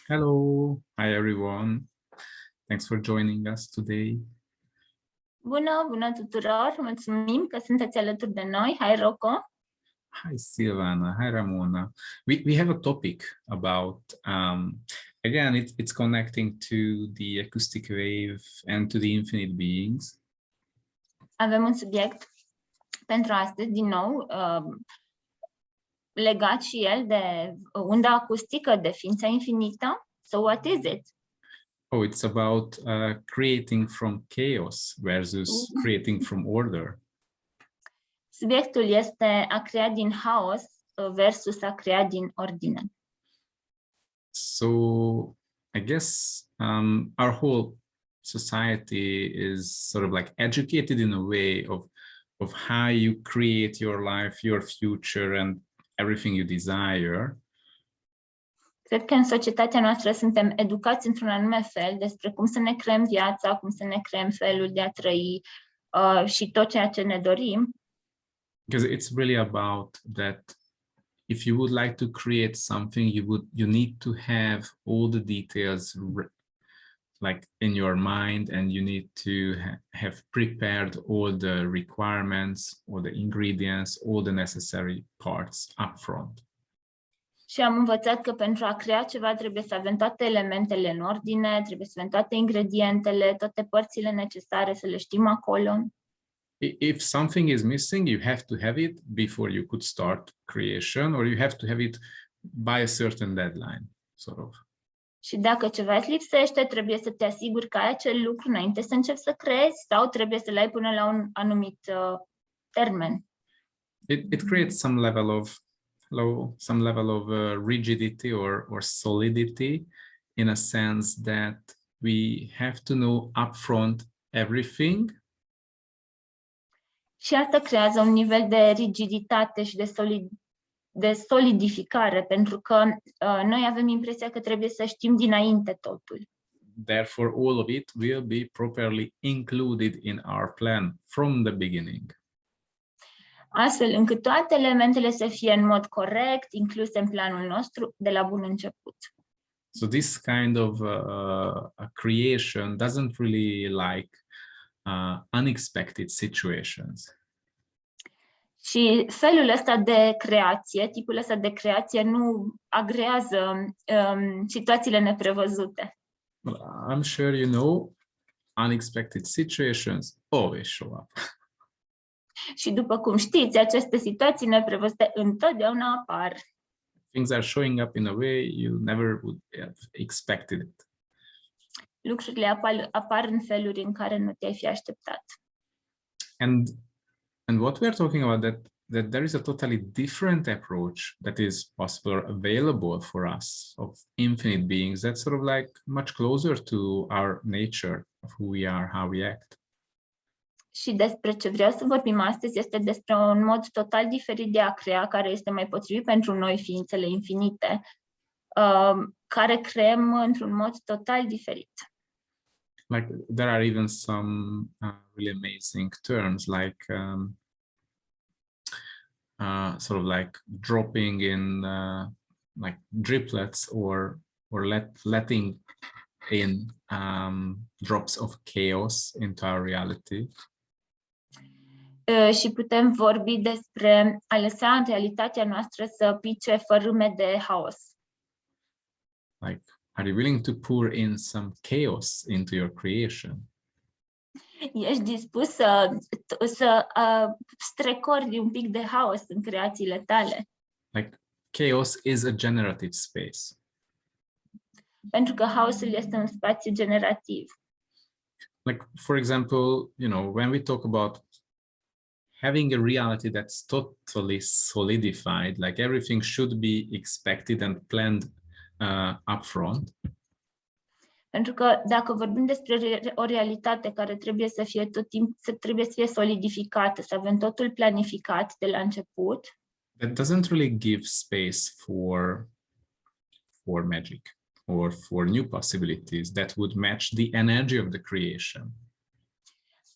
Hello, hi everyone. Thanks for joining us today. Bună tuturor! Mulțumim că sunteți alături de noi. Hai, Rocco! Hi, Silvana. Hi, Ramona. We have a topic about, again, it's connecting to the acoustic wave and to the infinite beings. Avem un subiect pentru astăzi, din nou, legat și el de unda acustică, de ființa infinită. So what is it? Oh, it's about creating from chaos versus creating from order. Subiectul este a crea din haos versus a crea din ordine. So I guess our whole society is sort of like educated in a way of how you create your life, your future, and everything you desire. Cred că în societatea noastră suntem educați într-un anume fel despre cum să ne creăm viața, cum să ne creăm felul de a trăi și tot ceea ce ne dorim. Because it's really about that. If you would like to create something, you need to have all the details like in your mind, and you need to have prepared all the requirements, all the ingredients, all the necessary parts up front. Și am învățat că pentru a crea ceva trebuie să avem toate elementele în ordine, trebuie să avem toate ingredientele, toate părțile necesare, să le știm acolo. If something is missing, you have to have it before you could start creation, or you have to have it by a certain deadline, sort of. Și dacă ceva îți lipsește, trebuie să te asiguri că ai acel lucru înainte să începi să creezi, sau trebuie să-l ai până la un anumit termen. It creates some level of rigidity or solidity, in a sense that we have to know upfront everything. Și asta creează un nivel de rigiditate și de solidificare, pentru că noi avem impresia că trebuie să știm dinainte totul. Therefore, all of it will be properly included in our plan from the beginning. Astfel încât toate elementele să fie în mod corect incluse în planul nostru de la bun început. So this kind of a creation doesn't really like unexpected situations. Și felul ăsta de creație, tipul ăsta de creație nu agrează situațiile neprevăzute. I'm sure you know, unexpected situations always show up. Și după cum știți, aceste situații neprevăzute întotdeauna apar. Things are showing up in a way you never would have expected it. Lucrurile apar în feluri în care nu te-ai fi așteptat. And what we are talking about, that there is a totally different approach that is possible or available for us, of infinite beings, that's sort of like much closer to our nature, of who we are, how we act. Și despre ce vreau să vorbim astăzi este despre un mod total diferit de a crea, care este mai potrivit pentru noi, ființele infinite, care creăm într-un mod total diferit. Like there are even some really amazing terms, like sort of like dropping in like driplets, or letting in drops of chaos into our reality. Și putem vorbi despre a lăsa în realitatea noastră să pice fărâme de haos. Like, are you willing to pour in some chaos into your creation? Ești dispus să strecori un pic de haos în creațiile tale? Like, chaos is a generative space. Pentru că haosul este un spațiu generativ. Like, for example, you know, when we talk about having a reality that's totally solidified, like everything should be expected and planned upfront. Pentru că dacă vorbim despre o realitate care trebuie să fie trebuie să fie solidificată, să avem totul planificat de la început, that doesn't really give space for magic or for new possibilities that would match the energy of the creation.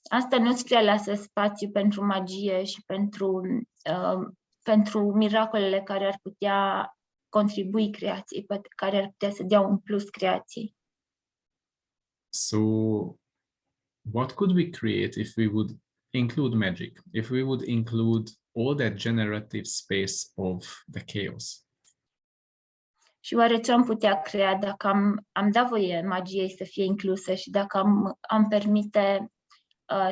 Asta nu-ți prea lasă spațiu pentru magie și pentru miracolele care ar putea contribui creației, poate care ar putea să dea un plus creației. So what could we create if we would include magic, if we would include all that generative space of the chaos? Și oare ce am putea crea dacă am dat voie magiei să fie inclusă și dacă am permite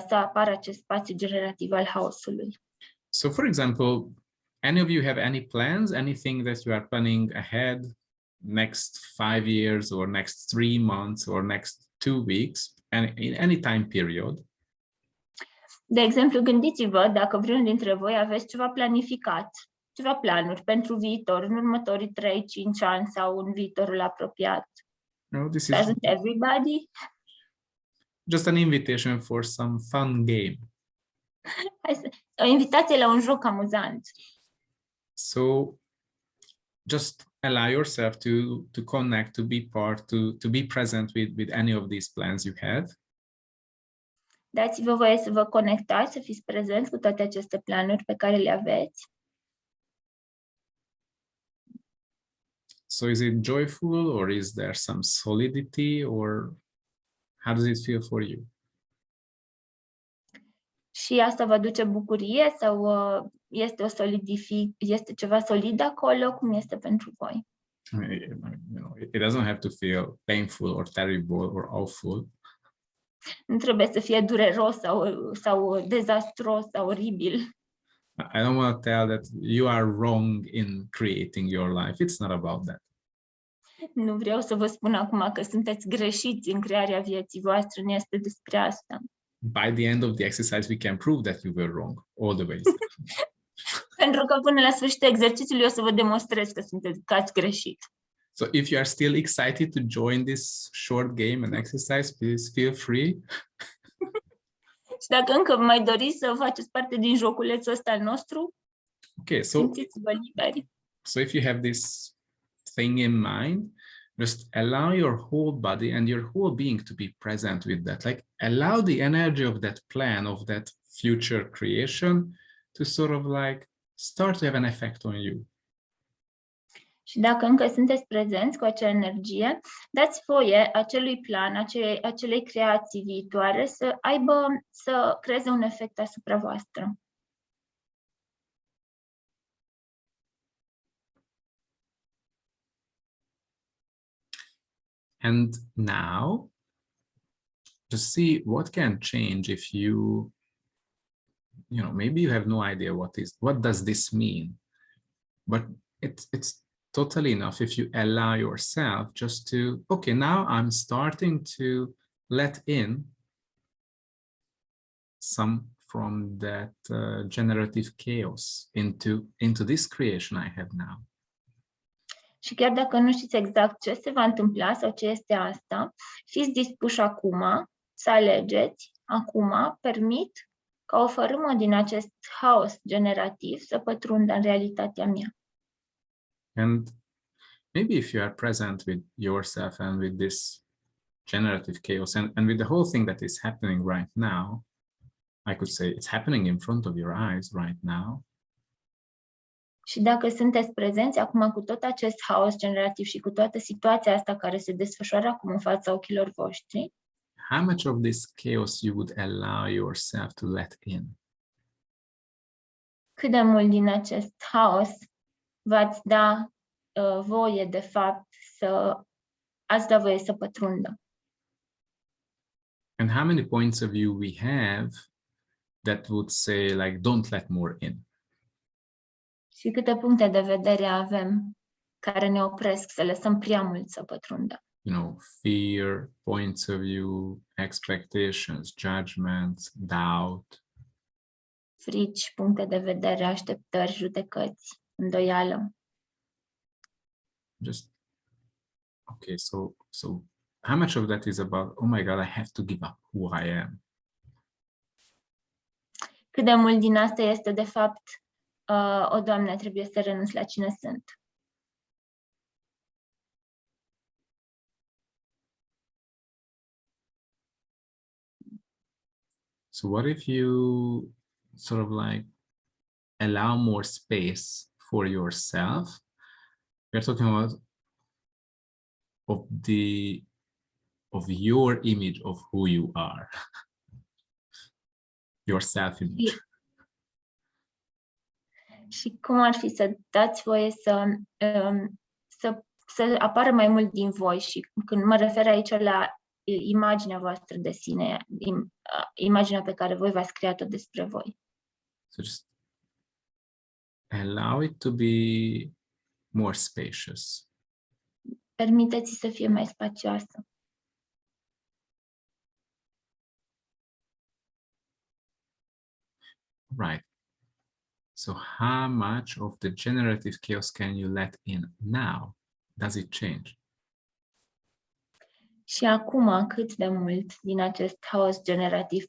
să apară acest spațiu generativ al haosului? So for example, any of you have any plans, anything that you are planning ahead, next 5 years or next 3 months or next 2 weeks, and in any time period? De exemplu, gândiți-vă dacă vreunul dintre voi aveți ceva planificat, ceva planuri pentru viitor, în următorii 3-5 ani sau în viitorul apropiat. No, this is Doesn't everybody? just an invitation for some fun game. O invitație la un joc amuzant. So just allow yourself to connect, to be part, to be present with any of these plans you have. Dați-vă voie să vă conectați, să fiți prezenți cu toate aceste planuri pe care le aveți. So is it joyful, or is there some solidity, or how does it feel for you? Și asta vă aduce bucurie sau este ceva solid acolo? Cum este pentru voi? It doesn't have to feel painful or terrible or awful. Nu trebuie să fie dureros sau dezastruos sau oribil. I don't want to tell that you are wrong in creating your life. It's not about that. Nu vreau să vă spun acum că sunteți greșiți în crearea vieții voastre, nu este despre asta. By the end of the exercise, we can prove that you were wrong all the ways. Pentru că până la sfârșitul exercițiului o să vă demonstrez că ați greșit. So if you are still excited to join this short game and exercise, please feel free. Și dacă încă mai doriți să faceți parte din joculețul ăsta al nostru, Okay, simțiți-vă liberi. so if you have this thing in mind, just allow your whole body and your whole being to be present with that. Like, allow the energy of that plan, of that future creation, to sort of like start to have an effect on you. Și dacă încă sunteți prezenți cu acea energie, dați voie acelui plan, acelei creații viitoare să creeze un efect asupra voastră. And now, just see what can change if you know, maybe you have no idea what does this mean, but it's totally enough if you allow yourself just to, okay, now I'm starting to let in some from that generative chaos into this creation I have now. Și chiar dacă nu știți exact ce se va întâmpla sau ce este asta, fiți dispuși acum să alegeți, acum permit ca o fărâmă din acest haos generativ să pătrundă în realitatea mea. And maybe if you are present with yourself and with this generative chaos and with the whole thing that is happening right now, I could say it's happening in front of your eyes right now. Și dacă sunteți prezenți acum cu tot acest haos generativ și cu toată situația asta care se desfășoară acum în fața ochilor voștri, how much of this chaos you would allow yourself to let in? cât de mult din acest haos v-ați da voie, de fapt, ați da voie să pătrundă? And how many points of view we have that would say, like, don't let more in? Și câte puncte de vedere avem care ne opresc să lăsăm prea mult să pătrundă? You know, fear, points of view, expectations, judgments, doubt. Frici, puncte de vedere, așteptări, judecăți, îndoială. Just, okay, so how much of that is about, oh my God, I have to give up who I am? Cât de mult din asta este, de fapt, o, Doamne, trebuie să renunț la cine sunt? So what if you sort of like allow more space for yourself we're talking about of your image of who you are, your self-image. Și cum ar fi să dați voie să apară mai mult din voi, și când mă refer aici la imaginea voastră de sine, imaginea pe care voi v-ați creat-o despre voi. So just allow it to be more spacious. Permiteți să fie mai spacioasă. Right. So how much of the generative chaos can you let in now? Does it change? Și acum, cât de mult din acest haos generativ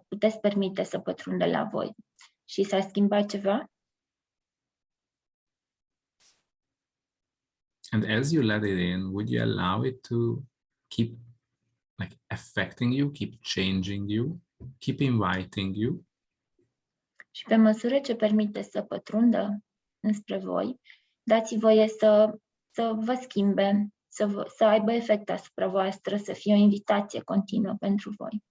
puteți permite să pătrundă la voi? Și s-a schimbat ceva? And as you let it in, would you allow it to keep like affecting you, keep changing you, keep inviting you? Și pe măsură ce permite să pătrundă înspre voi, dați voie să vă schimbe, să aibă efect asupra voastră, să fie o invitație continuă pentru voi.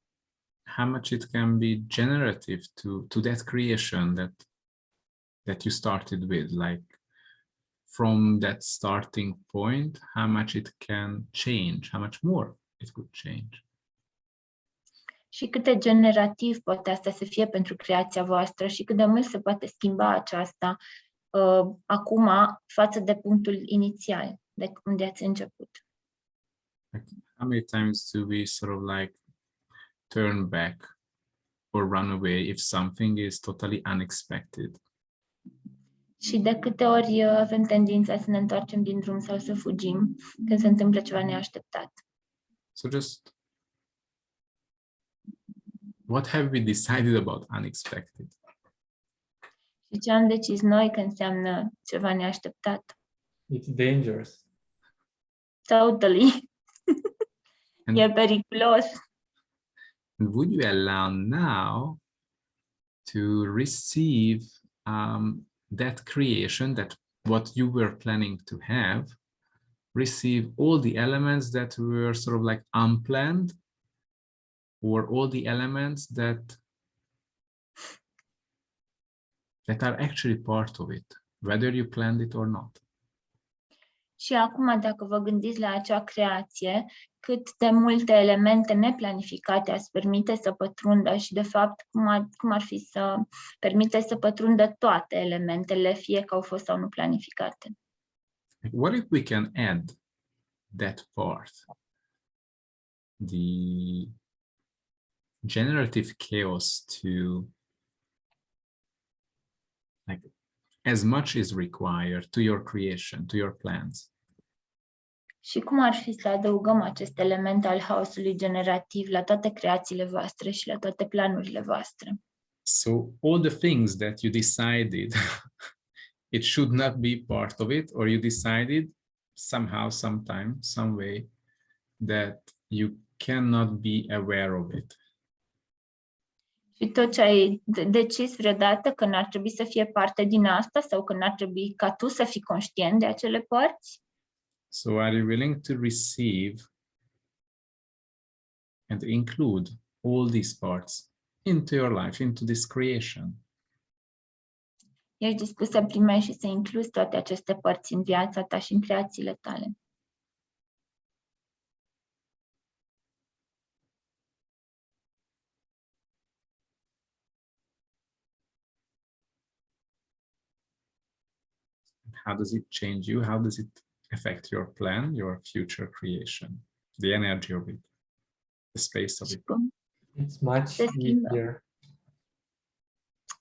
How much it can be generative to that creation that you started with, like from that starting point, how much it can change, how much more it could change. Și cât de generativ poate asta să fie pentru creația voastră și cât de mult se poate schimba aceasta acum față de punctul inițial, de unde ați început. How many times do we sort of like turn back or run away if something is totally unexpected? Și de câte ori avem tendința să ne întoarcem din drum sau să fugim când se întâmplă ceva neașteptat. So just what have we decided about unexpected? Și ce am decis noi că înseamnă ceva neașteptat? It's dangerous. Totally. And, E periculos. and would you allow now to receive that creation, that what you were planning to have, receive all the elements that were sort of like unplanned, or all the elements that are actually part of it, whether you planned it or not? Și acum, dacă vă gândiți la acea creație, cât de multe elemente neplanificate ați permite să pătrundă și, de fapt, cum ar fi să permite să pătrundă toate elementele, fie că au fost sau nu planificate. What if we can add that part, the generative chaos, to like as much is required to your creation, to your plans? Și cum ar fi să adăugăm acest element al haosului generativ la toate creațiile voastre și la toate planurile voastre? So all the things that you decided it should not be part of it, or you decided somehow, sometime, some way that you cannot be aware of it. Și tot ce ai decis vreodată că n-ar trebui să fie parte din asta sau că n-ar trebui ca tu să fii conștient de acele părți? So are you willing to receive and include all these parts into your life, into this creation? Ești dispus să primești și să incluzi toate aceste părți în viața ta și în creațiile tale? How does it change you? How does it affect your plan, your future creation, the energy of it, the space of Și it? It's much Se schimbă. easier.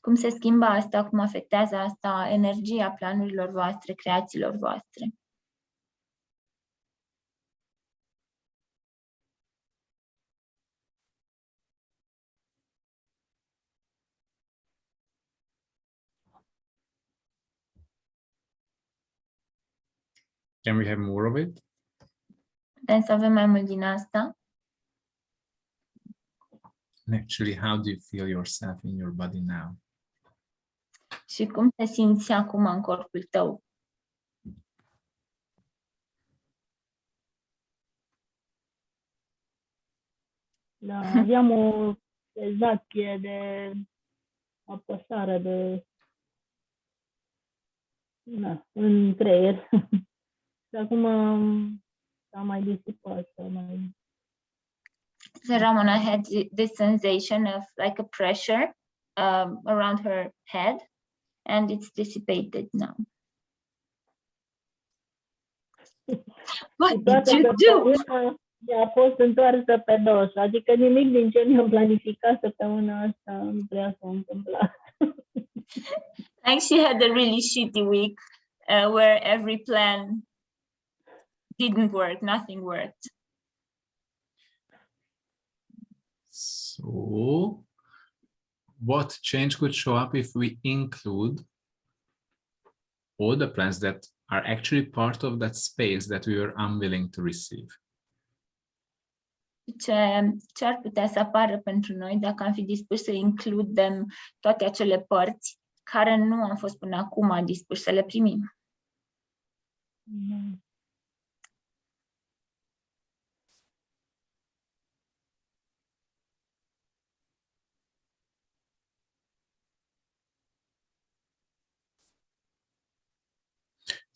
Cum se schimbă asta, cum afectează asta energia planurilor voastre, creațiilor voastre? Can we have more of it? Putem să avem mai mult din asta? And actually, how do you feel yourself in your body now? Și cum te simți acum în corpul tău? Da, aveam o senzație de apăsare în creier. Și acum s-a mai disipat. So Ramona had this sensation of like a pressure around her head, and it's dissipated now. What did you do? A fost întoarsă pe dos, adică nimic din ce mi-am planificat săptămâna asta nu prea s-a întâmplat. Like she had a really shitty week where every plan didn't work, nothing worked. So, what change could show up if we include all the plans that are actually part of that space that we were unwilling to receive? Ce ar putea să apară pentru noi dacă am fi dispuși să includem toate acele părți care nu am fost până acum dispuși să le primim?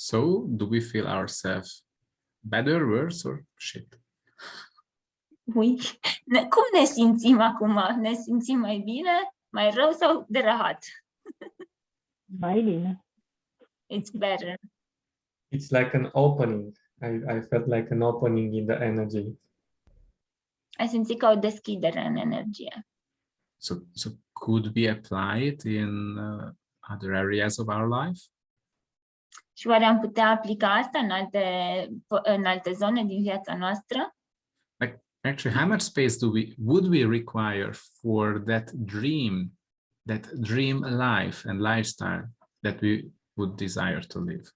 So, do we feel ourselves better, worse, or shit? Cum ne simțim acum? Ne simțim mai bine, mai rău sau de rahat? Mai bine. It's better. It's like an opening. I felt like an opening in the energy. Ai simțit ca o deschidere în energie. So could we apply it in other areas of our life? Și oare am putea aplica asta în alte zone din viața noastră? Like, actually, how much space would we require for that dream life and lifestyle that we would desire to live?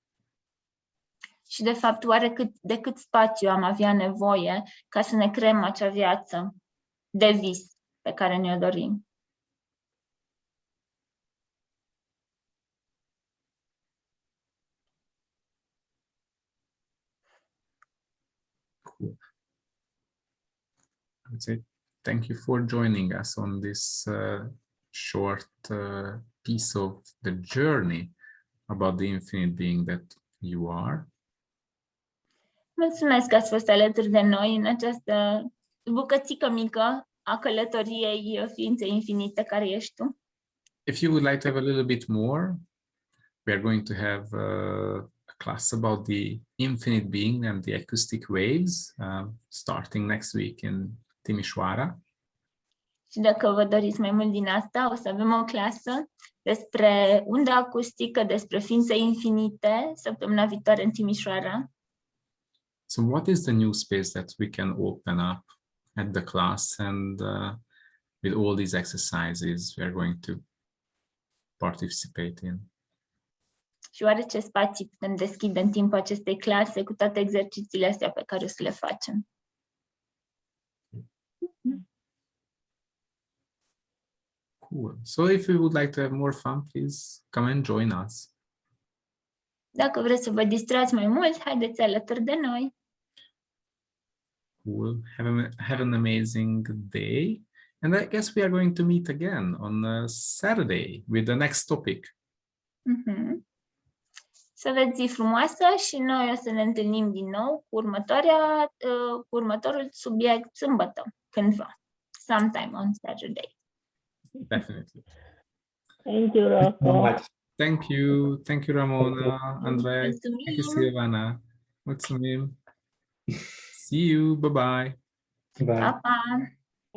Și de fapt, oare de cât spațiu am avea nevoie ca să ne creăm acea viață de vis pe care ne-o dorim? Cool. I would say thank you for joining us on this short piece of the journey about the infinite being that you are. Mulțumesc că ați fost alături de noi în această bucățică mică a călătoriei ființei infinite care ești tu. If you would like to have a little bit more, we are going to have a class about the infinite being and the acoustic waves starting next week in Timișoara. Și dacă vă doriți mai mult din asta, o să avem o clasă despre unda acustică, despre ființe infinite, săptămâna viitoare în Timișoara. So what is the new space that we can open up at the class, and with all these exercises we are going to participate in? Și oare ce spații putem deschide în timpul acestei clase cu toate exercițiile astea pe care o să le facem? Cool. So if you would like to have more fun, please come and join us. Dacă vreți să vă distrați mai mult, haideți alături de noi. Cool. Have an amazing day. And I guess we are going to meet again on Saturday with the next topic. Să aveți zi frumoasă și noi o să ne întâlnim din nou cu următorul subiect sâmbătă, cândva. Sometime on Saturday. Definitely. Thank you, Rocco. Thank you. Thank you, Ramona, Andrei. Mulțumim. Thank you, Silvana. Mulțumim. See you. Bye-bye. Bye. Pa, pa!